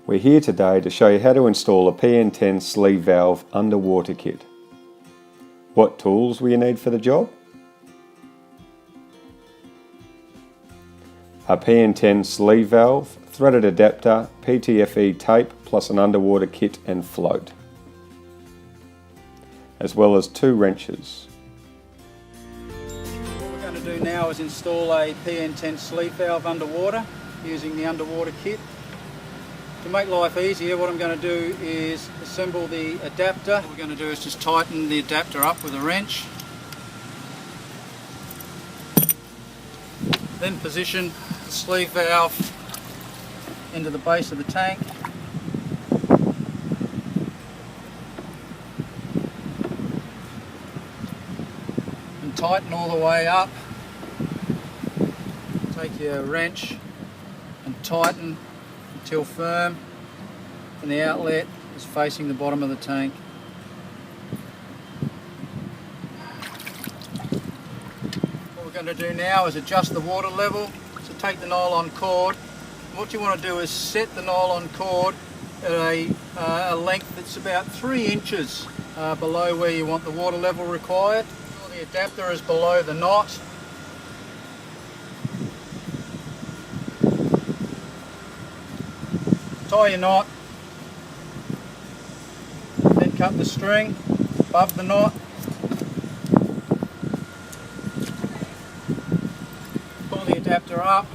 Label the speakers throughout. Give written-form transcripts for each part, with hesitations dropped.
Speaker 1: We're here today to show you how to install a PN10 sleeve valve underwater kit. What tools will you need for the job? A PN10 sleeve valve, threaded adapter, PTFE tape plus an underwater kit and float, as well as 2 wrenches.
Speaker 2: What we're going to do now is install a PN10 sleeve valve underwater using the underwater kit. To make life easier, what I'm going to do is assemble the adapter. What we're going to do is just tighten the adapter up with a wrench. Then position the sleeve valve into the base of the tank. And tighten all the way up. Take your wrench and tighten until firm and the outlet is facing the bottom of the tank. What we're going to do now is adjust the water level. So take the nylon cord. What you want to do is set the nylon cord at a length that's about 3 inches below where you want the water level required. The adapter is below the knot. Tie your knot, then cut the string above the knot, pull the adapter up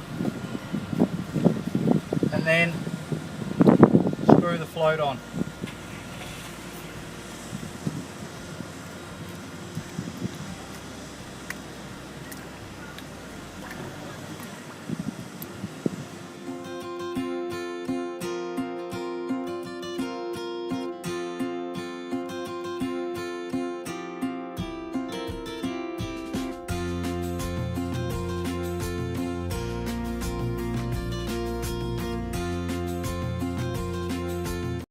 Speaker 2: and then screw the float on.